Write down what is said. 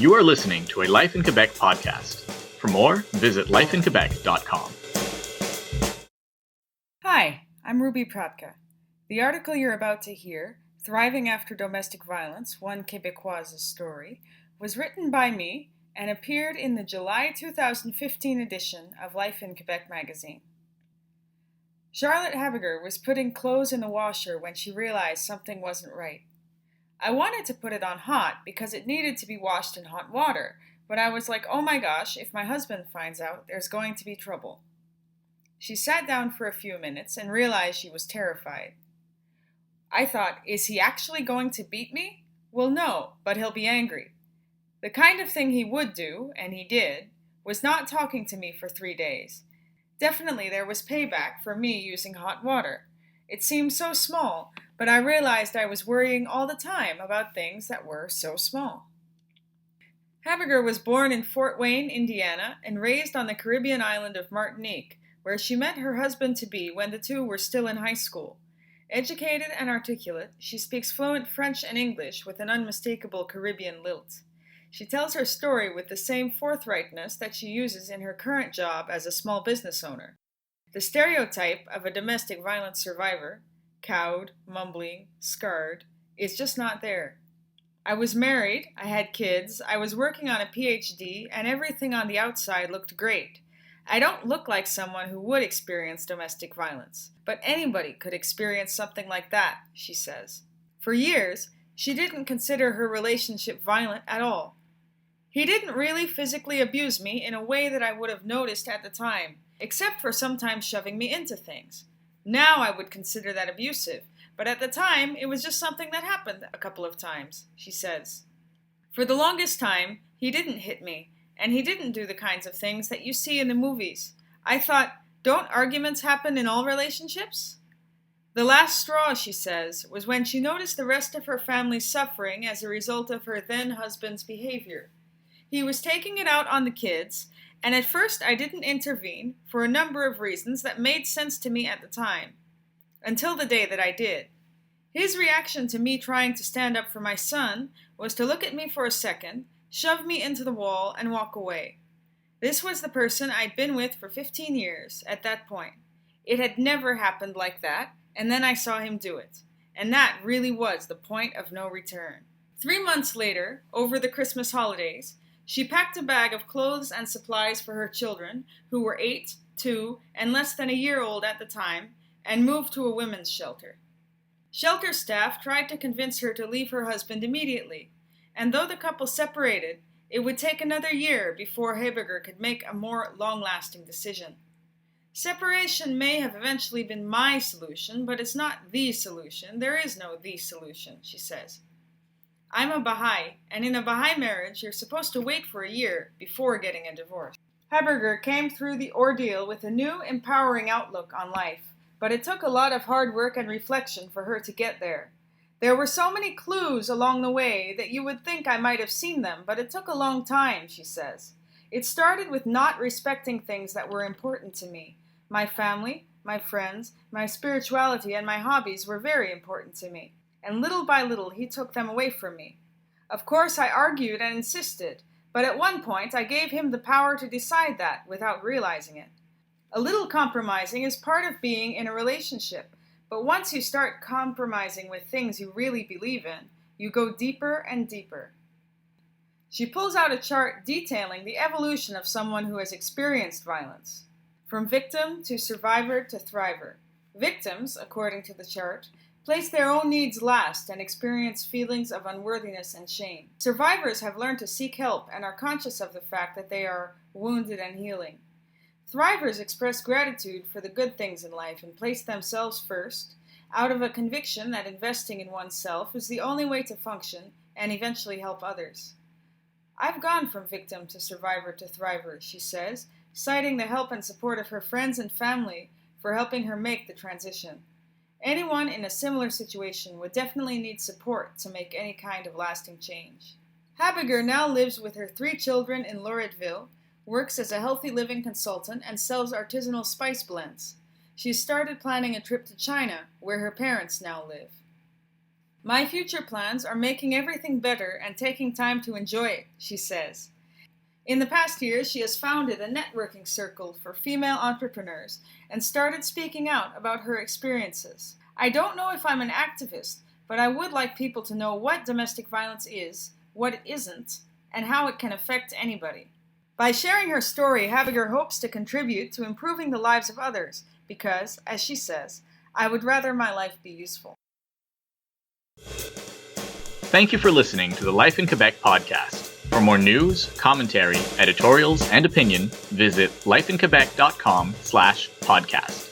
You are listening to a Life in Quebec podcast. For more, visit lifeinquebec.com. Hi, I'm Ruby Pratka. The article you're about to hear, Thriving After Domestic Violence, One Québécoise's Story, was written by me and appeared in the July 2015 edition of Life in Quebec magazine. Charlotte Habiger was putting clothes in the washer when she realized something wasn't right. I wanted to put it on hot because it needed to be washed in hot water, but I was like, oh my gosh, if my husband finds out, there's going to be trouble. She sat down for a few minutes and realized she was terrified. I thought, is he actually going to beat me? Well, no, but he'll be angry. The kind of thing he would do, and he did, was not talking to me for 3 days. Definitely there was payback for me using hot water. It seemed so small, but I realized I was worrying all the time about things that were so small. Habiger was born in Fort Wayne, Indiana, and raised on the Caribbean island of Martinique, where she met her husband-to-be when the two were still in high school. Educated and articulate, she speaks fluent French and English with an unmistakable Caribbean lilt. She tells her story with the same forthrightness that she uses in her current job as a small business owner. The stereotype of a domestic violence survivor, cowed, mumbling, scarred, is just not there. I was married, I had kids, I was working on a PhD, and everything on the outside looked great. I don't look like someone who would experience domestic violence, but anybody could experience something like that, she says. For years, she didn't consider her relationship violent at all. He didn't really physically abuse me in a way that I would have noticed at the time, except for sometimes shoving me into things. Now I would consider that abusive, but at the time it was just something that happened a couple of times, she says. For the longest time, he didn't hit me, and he didn't do the kinds of things that you see in the movies. I thought, don't arguments happen in all relationships? The last straw, she says, was when she noticed the rest of her family suffering as a result of her then-husband's behavior. He was taking it out on the kids, and at first I didn't intervene for a number of reasons that made sense to me at the time, until the day that I did. His reaction to me trying to stand up for my son was to look at me for a second, shove me into the wall, and walk away. This was the person I'd been with for 15 years at that point. It had never happened like that, and then I saw him do it. And that really was the point of no return. 3 months later, over the Christmas holidays, she packed a bag of clothes and supplies for her children, who were 8, 2, and less than a year old at the time, and moved to a women's shelter. Shelter staff tried to convince her to leave her husband immediately, and though the couple separated, it would take another year before Habiger could make a more long-lasting decision. Separation may have eventually been my solution, but it's not the solution. There is no the solution, she says. I'm a Baha'i, and in a Baha'i marriage, you're supposed to wait for a year before getting a divorce. Habiger came through the ordeal with a new, empowering outlook on life, but it took a lot of hard work and reflection for her to get there. There were so many clues along the way that you would think I might have seen them, but it took a long time, she says. It started with not respecting things that were important to me. My family, my friends, my spirituality, and my hobbies were very important to me. And little by little he took them away from me. Of course I argued and insisted, but at one point I gave him the power to decide that without realizing it. A little compromising is part of being in a relationship, but once you start compromising with things you really believe in, you go deeper and deeper. She pulls out a chart detailing the evolution of someone who has experienced violence, from victim to survivor to thriver. Victims, according to the chart, place their own needs last and experience feelings of unworthiness and shame. Survivors have learned to seek help and are conscious of the fact that they are wounded and healing. Thrivers express gratitude for the good things in life and place themselves first, out of a conviction that investing in oneself is the only way to function and eventually help others. I've gone from victim to survivor to thriver, she says, citing the help and support of her friends and family for helping her make the transition. Anyone in a similar situation would definitely need support to make any kind of lasting change. Habiger now lives with her 3 children in Loretteville, works as a healthy living consultant, and sells artisanal spice blends. She's started planning a trip to China, where her parents now live. My future plans are making everything better and taking time to enjoy it, she says. In the past years, she has founded a networking circle for female entrepreneurs and started speaking out about her experiences. I don't know if I'm an activist, but I would like people to know what domestic violence is, what it isn't, and how it can affect anybody. By sharing her story, Habiger hopes to contribute to improving the lives of others because, as she says, I would rather my life be useful. Thank you for listening to the Life in Quebec podcast. For more news, commentary, editorials, and opinion, visit lifeinquebec.com/podcast.